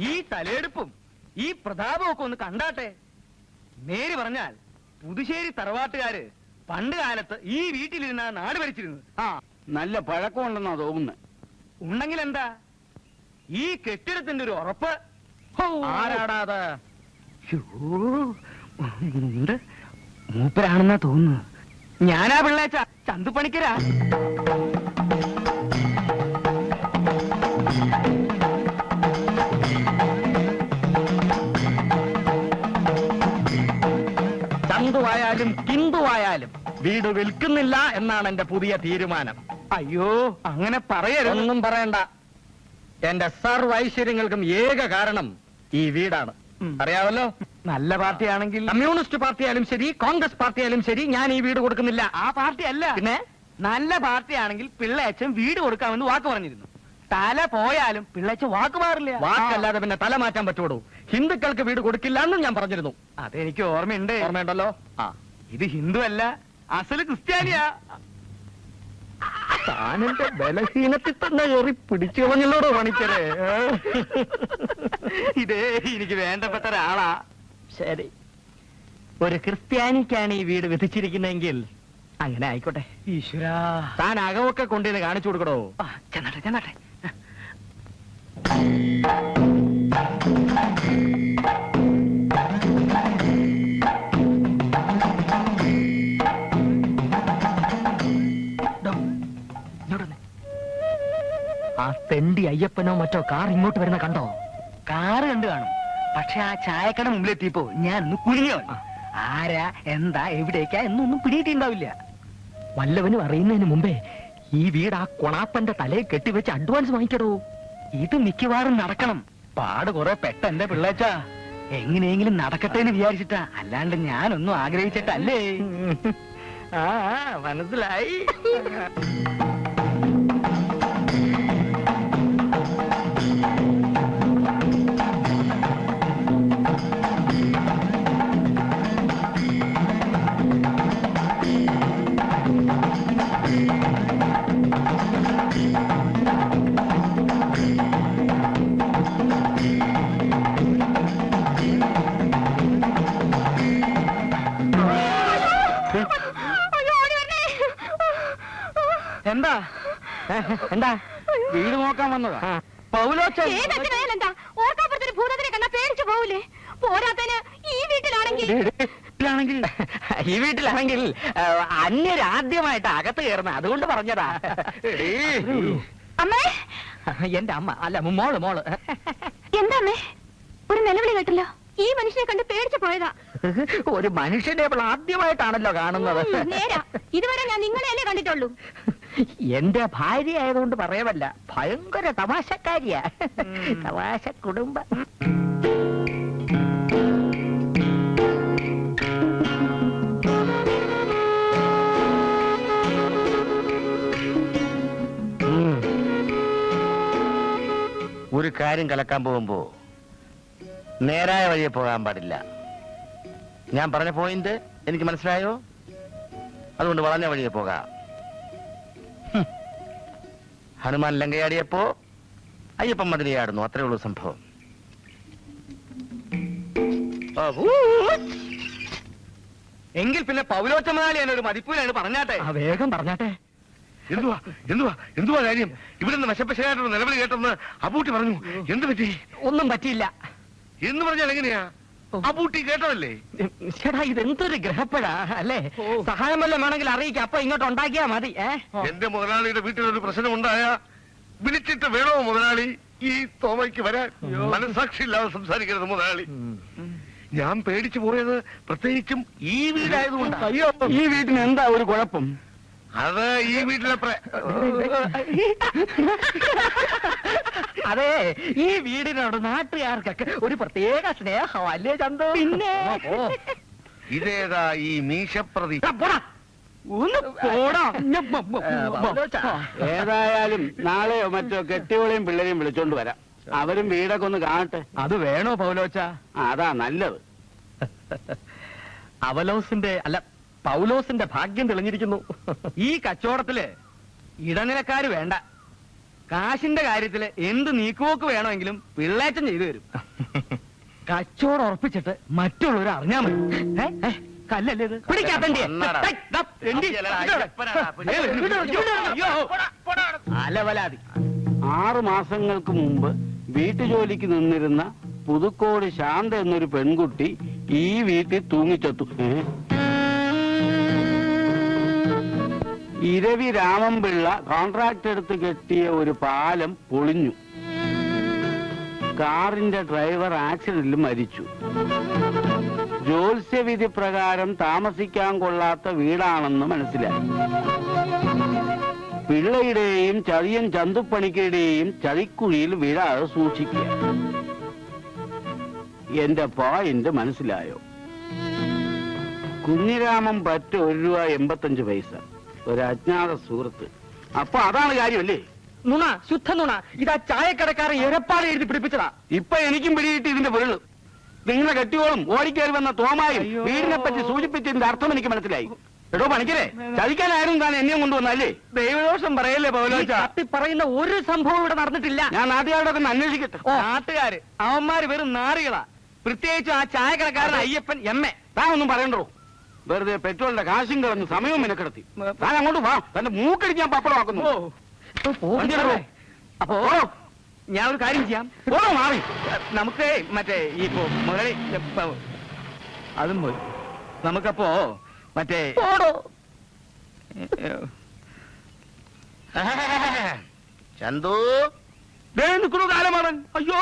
ഈ തലയെടുപ്പും ഈ പ്രതാപവും ഒക്കെ ഒന്ന് കണ്ടാട്ടെ. നേര് പറഞ്ഞാൽ പുതുശ്ശേരി തറവാട്ടുകാര് പണ്ട് കാലത്ത് ഈ വീട്ടിലിരുന്ന നാട് ഭരിച്ചിരുന്നത്. ആ, നല്ല പഴക്കമുണ്ടെന്നാ തോന്നുന്നത്. ഉണ്ടെങ്കിൽ എന്താ, ഈ കെട്ടിടത്തിന്റെ ഒരു ഉറപ്പ്. ആരാടാ? മൂപ്പരാണെന്നാ തോന്നുന്നു. ഞാനാ പിള്ളേച്ച, ചന്തുപണിക്കരാ. ചന്തുവായാലും കിന്തുവായാലും വീട് വിൽക്കുന്നില്ല എന്നാണ് എന്റെ പുതിയ തീരുമാനം. അയ്യോ, അങ്ങനെ പറയരുത്. ഒന്നും പറയണ്ട. എന്റെ സർവ്വ ഐശ്വര്യങ്ങൾക്കും ഏക കാരണം ഈ വീടാണ്. അറിയാവല്ലോ. നല്ല പാർട്ടിയാണെങ്കിൽ, കമ്മ്യൂണിസ്റ്റ് പാർട്ടിയായാലും ശരി, കോൺഗ്രസ് പാർട്ടിയായാലും ശരി, ഞാൻ ഈ വീട് കൊടുക്കുന്നില്ല. ആ പാർട്ടി അല്ല. പിന്നെ നല്ല പാർട്ടിയാണെങ്കിൽ പിള്ളേച്ചൻ വീട് കൊടുക്കാമെന്ന് വാക്ക് പറഞ്ഞിരുന്നു. തല പോയാലും പിള്ളേച്ചൻ വാക്ക് മാറില്ല. വാക്കല്ലാതെ പിന്നെ തല മാറ്റാൻ പറ്റുള്ളൂ. ഹിന്ദുക്കൾക്ക് വീട് കൊടുക്കില്ല എന്നും ഞാൻ പറഞ്ഞിരുന്നു. അതെനിക്ക് ഓർമ്മയുണ്ട്. ഓർമ്മയുണ്ടല്ലോ. ആ, ഇത് ഹിന്ദു അല്ല, അസല് ക്രിസ്ത്യാനിയാ. താനെന്റെ ബലഹീനത്തിൽ തന്നെ കയറി പിടിച്ചു കളഞ്ഞല്ലോടോ പണിക്കരെ. ഇതേ എനിക്ക് വേണ്ടപ്പെട്ട ഒരാളാ. ശരി, ഒരു ക്രിസ്ത്യാനിക്കാണ് ഈ വീട് വിധിച്ചിരിക്കുന്നതെങ്കിൽ അങ്ങനെ ആയിക്കോട്ടെ. ഈശ്വരാ, താൻ അകമൊക്കെ കൊണ്ടുവന്ന് കാണിച്ചു കൊടുക്കടോ. ചെന്നാട്ടെ ചെന്നാട്ടെ. ആ തെണ്ടി അയ്യപ്പനോ മറ്റോ കാർ ഇങ്ങോട്ട് വരുന്ന കണ്ടോ? കാറ് കണ്ടു കാണും. പക്ഷെ ആ ചായക്കട മുമ്പിലെത്തിയപ്പോ ഞാൻ ഒന്ന് കുഴിഞ്ഞോ. ആരാ, എന്താ, എവിടേക്കാ എന്നൊന്നും പിടിയിട്ടുണ്ടാവില്ല. വല്ലവനും അറിയുന്നതിന് മുമ്പേ ഈ വീട് ആ കൊണാപ്പന്റെ തലയിൽ കെട്ടിവെച്ച് അഡ്വാൻസ് വാങ്ങിക്കടോ. ഇത് മിക്കവാറും നടക്കണം. പാട് കുറെ പെട്ട എന്റെ പിള്ളേച്ചാ. എങ്ങനെയെങ്കിലും നടക്കട്ടെ എന്ന് വിചാരിച്ചിട്ടാ, അല്ലാണ്ട് ഞാനൊന്നും ആഗ്രഹിച്ചിട്ടല്ലേ. ആ, മനസ്സിലായി. എന്താ എന്താ? വീട് നോക്കാൻ വന്നതാ. പൗലോച്ചൻ എന്താ ഓർക്കാപ്പുറത്തൊരു ഭൂതത്തിനെ കണ്ടാ പേടിച്ചു പോവില്ലേ? പോരാത്തതിന് ഈ വീട്ടിലാണെങ്കിൽ ഈ വീട്ടിലാണെങ്കിൽ അന്യരാദ്യമായിട്ട് അകത്ത് കയറുന്ന, അതുകൊണ്ട് പറഞ്ഞതാ. അമ്മേ, എന്റെ അമ്മ അല്ല, മോള്. എന്താ അമ്മേ ഒരു നിലവിളി കേട്ടല്ലോ? ഈ മനുഷ്യനെ കണ്ട് പേടിച്ചു പോയതാ. ഒരു മനുഷ്യനെ ഇപ്പോൾ ആദ്യമായിട്ടാണല്ലോ കാണുന്നത്. നേരാ, ഇതുവരെ ഞാൻ നിങ്ങളെയല്ലേ കണ്ടിട്ടുള്ളൂ. എന്റെ ഭാര്യ ആയതുകൊണ്ട് പറയവല്ല, ഭയങ്കര തമാശക്കാരിയാ. തമാശ കുടുംബം. ഒരു കാര്യം കലക്കാൻ പോകുമ്പോ നേരായ വഴിയെ പോകാൻ പാടില്ല. ഞാൻ പറഞ്ഞ പോയിന്റ് എനിക്ക് മനസ്സിലായോ? അതുകൊണ്ട് വളഞ്ഞ വഴിയെ പോകാം. ഹനുമാൻ ലങ്കയാടിയപ്പോ അയ്യപ്പൻ മതിലയാടുന്നു, അത്രേ ഉള്ളൂ സംഭവം. എങ്കിൽ പിന്നെ പൗലോച്ച മുതലാളി എന്നെ ഒരു മതിപ്പൂരാണ് പറഞ്ഞാട്ടെ. വേഗം പറഞ്ഞാട്ടെ. എന്തുവാ കാര്യം? ഇവിടെ നിന്ന് വശപ്പശയായിട്ടുള്ള നിലവിളി കേട്ടെന്ന് അബൂട്ടി പറഞ്ഞു. എന്ത് പറ്റി? ഒന്നും പറ്റിയില്ല എന്ന് പറഞ്ഞാൽ എങ്ങനെയാ? അബൂട്ടി കേട്ടതല്ലേ? ചേട്ടാ, ഇതെന്തൊരു ഗ്രഹപ്പെടാ അല്ലേ? സഹായം വല്ലതും വേണമെങ്കിൽ അറിയിക്കാം, അപ്പൊ ഇങ്ങോട്ട് ഉണ്ടാക്കിയാ മതി. എന്റെ മുതലാളിയുടെ വീട്ടിലൊരു പ്രശ്നം ഉണ്ടായ വിളിച്ചിട്ട് വേണോ മുതലാളി ഈ തോമയ്ക്ക് വരാൻ? മനസാക്ഷി ഇല്ലാതെ സംസാരിക്കരുത് മുതലാളി. ഞാൻ പേടിച്ചു പോയത് പ്രത്യേകിച്ചും ഈ വീടായതുകൊണ്ട്. അയ്യോ, ഈ വീട്ടിന് എന്താ ഒരു കുഴപ്പം? അത് ഈ വീട്ടിലെ അതെ, ഈ വീടിനോട് നാട്ടുകാർക്കൊക്കെ ഒരു പ്രത്യേക സ്നേഹം അല്ലേ ചന്തു? പിന്നെ ഇതേതാ ഈ മീശപ്രതി? ഏതായാലും നാളെയോ മറ്റോ കെട്ടിയോളെയും പിള്ളേരെയും വിളിച്ചോണ്ട് വരാം. അവരും വീടൊക്കെ ഒന്ന് കാണട്ടെ. അത് വേണോ പൗലോച്ച? അതാ നല്ലത്. അവലോസിന്റെ അല്ല, പൗലോസിന്റെ ഭാഗ്യം തെളിഞ്ഞിരിക്കുന്നു. ഈ കച്ചവടത്തില് ഇടനിലക്കാര് വേണ്ട. കാശിന്റെ കാര്യത്തില് എന്ത് നീക്കുപോക്ക് വേണമെങ്കിലും പിള്ളേച്ചൻ ചെയ്തു തരും. കച്ചവടം ഉറപ്പിച്ചിട്ട് മറ്റുള്ളവർ അറിഞ്ഞാ മതി. കല്ലല്ലേ ഇത്? പിടിക്കാത്തണ്ടി. അലവലാതി. 6 മാസങ്ങൾക്ക് മുമ്പ് വീട്ടുജോലിക്ക് നിന്നിരുന്ന പുതുക്കോട് ശാന്ത എന്നൊരു പെൺകുട്ടി ഈ വീട്ടിൽ തൂങ്ങിച്ചത്തു. ഇരവി രാമൻപിള്ള കോൺട്രാക്ട് എടുത്ത് കെട്ടിയ ഒരു പാലം പൊളിഞ്ഞു. കാറിന്റെ ഡ്രൈവർ ആക്സിഡന്റിൽ മരിച്ചു. ജ്യോത്സ്യവിധി പ്രകാരം താമസിക്കാൻ കൊള്ളാത്ത വീടാണെന്ന് മനസ്സിലായി. പിള്ളയുടെയും ചതിയൻ ചന്തുപ്പണിക്കരുടെയും ചതിക്കുഴിയിൽ വീഴാതെ സൂക്ഷിക്കുക. എന്റെ പോയിന്റ് മനസ്സിലായോ? കുഞ്ഞിരാമൻ പറ്റ ₹1.85. ഒരു അജ്ഞാത സുഹൃത്ത്. അപ്പൊ അതാണ് കാര്യമല്ലേ? നുണ, ശുദ്ധ നുണ. ഇതാ ചായക്കടക്കാരൻ എരപ്പാട് എഴുതി പിടിപ്പിച്ചതാ. ഇപ്പൊ എനിക്കും പിടികിട്ടി ഇതിന്റെ പൊരുള്. നിങ്ങളെ കെട്ടിയോളും ഓടിക്കയറി വന്ന തോമായും വീടിനെ പറ്റി സൂചിപ്പിച്ചതിന്റെ അർത്ഥം എനിക്ക് മനസ്സിലായി. എടോ പണിക്കരെ, ചതിക്കാനായിരുന്നു താൻ എന്നെയും കൊണ്ടുവന്നല്ലേ? ദൈവദോഷം പറയല്ലേ പൗലോച്ച. പറയുന്ന ഒരു സംഭവം ഇവിടെ നടന്നിട്ടില്ല. ഞാൻ നാട്ടുകാരുടെ തന്നെ അന്വേഷിക്കട്ടെ. നാട്ടുകാര് അവന്മാര് വെറും നാറികളാ. പ്രത്യേകിച്ച് ആ ചായക്കടക്കാരൻ അയ്യപ്പൻ എമ്മ. താൻ ഒന്നും പറയണ്ടോ? വെറുതെ പെട്രോളിന്റെ കാശും കളഞ്ഞ് സമയവും മിനക്കെടുത്തി. താൻ അങ്ങോട്ട് വാ, തന്റെ മൂക്കടിച്ച് ഞാൻ പപ്പടമാക്കുന്നു. അപ്പോ ഞാൻ ഒരു കാര്യം ചെയ്യാം. മാറി നമുക്ക് മറ്റേ ഈ മുതലി അതും പോയി. നമുക്കപ്പോ മറ്റേ ചന്തു നിൽക്കണു കാലമാണ്. അയ്യോ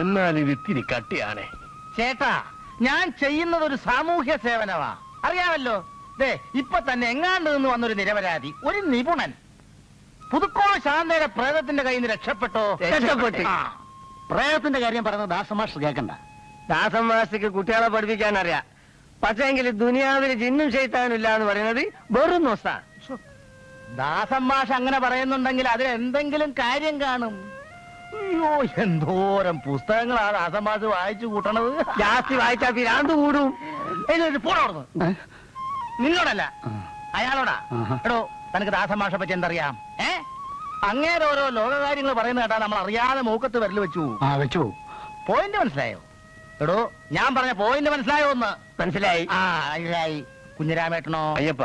എന്നാൽ ഇത് ഇത്തിരി കട്ടിയാണേ. ചേട്ടാ, ഞാൻ ചെയ്യുന്നത് ഒരു സാമൂഹ്യ സേവനമാ, അറിയാമല്ലോ. ദേ ഇപ്പൊ തന്നെ എങ്ങാണ്ട് നിന്ന് വന്നൊരു നിരപരാധി, ഒരു നിപുണൻ, പുതുക്കോട് ശാന്തയുടെ പ്രേതത്തിന്റെ കയ്യിൽ നിന്ന് രക്ഷപ്പെട്ടോ? രക്ഷപ്പെട്ടു. പ്രേതത്തിന്റെ കാര്യം പറഞ്ഞത് ദാസമാഷ് കേൾക്കണ്ട. ദാസന്മാസിക്ക് കുട്ടികളെ പഠിപ്പിക്കാൻ അറിയാം. പക്ഷേങ്കിൽ ദുനിയാവിൽ ജിന്നും ചെയ്ത്താനില്ല എന്ന് പറയുന്നത് വെറും നോസ. ദാസമാഷ് അങ്ങനെ പറയുന്നുണ്ടെങ്കിൽ അതിൽ എന്തെങ്കിലും കാര്യം കാണും. അയ്യോ, എന്തോരം പുസ്തകങ്ങളാണ് ദാസമാഷ് വായിച്ചു കൂട്ടണത്. ജാസ്തി വായിച്ചാ പിരാന്ത് കൂടും. പോണോർന്ന് നിന്നോടല്ല, അയാളോടാ. എടോ, തനിക്ക് ദാസമാഷെ പറ്റി എന്തറിയാം? അങ്ങേരെ ഓരോ ലോകകാര്യങ്ങൾ പറയുന്ന കേട്ടാ നമ്മൾ അറിയാതെ മൂക്കത്ത് വിരൽ വെച്ചു. വെച്ചു. പോയിന്റ് മനസ്സിലായോ? എടോ, ഞാൻ പറഞ്ഞ പോയിന്റ് മനസ്സിലായോ? ഒന്ന് മനസ്സിലായി. മനസ്സിലായി. കുഞ്ഞിരാമേട്ടനോ? അയ്യപ്പ,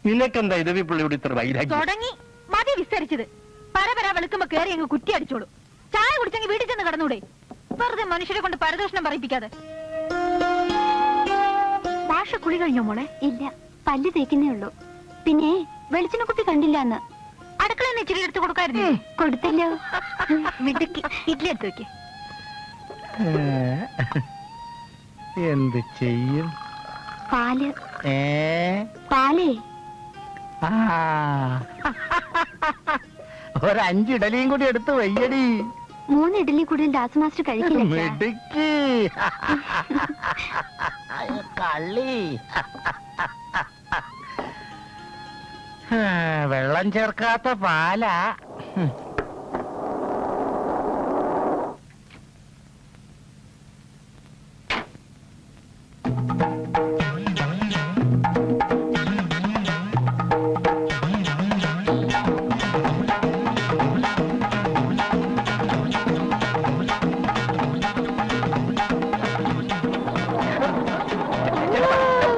നിനക്കെന്താ ഇരവിപ്പിള്ളിയോട് ഇത്ര വൈരാഗ്യം? തുടങ്ങി മതി വിസ്തരിച്ചത്. പരപര വെളുക്കുമ്പോ കയറി അങ്ങ് കുറ്റി അടിച്ചോളൂ. ചായ കുടിച്ചെങ്കിൽ വീട്ടിൽ ചെന്ന് കിടന്നൂടെ? വെറുതെ മനുഷ്യരെ കൊണ്ട് പരദൂഷണം പറയിപ്പിക്കാതെ. ഭാഷ കുളി കഴിഞ്ഞോ മോളെ? ഇല്ല, പല്ല് തേക്കുന്നേ ഉള്ളൂ. പിന്നെ വെളിച്ചെണ്ണ കുപ്പി കണ്ടില്ല എന്ന്. അടുക്കളയിൽ ഇച്ചിരി എടുത്ത് കൊടുക്കായിരുന്നു. കൊടുത്തല്ലോ. മിടുക്കി. ഇഡ്ഡലി എടുത്ത് വെക്ക്. എന്ത് ചെയ്യും? പാല്. പാലേ. ഒരു5 ഇഡലിയും കൂടി എടുത്ത് വയ്യടി. 3 ഇഡലി കൂടുതൽ ദാസമാസ്റ്റർ കഴിക്കില്ല. മിടുക്കി. കള്ളി. വെള്ളം ചേർക്കാത്ത പാലാ.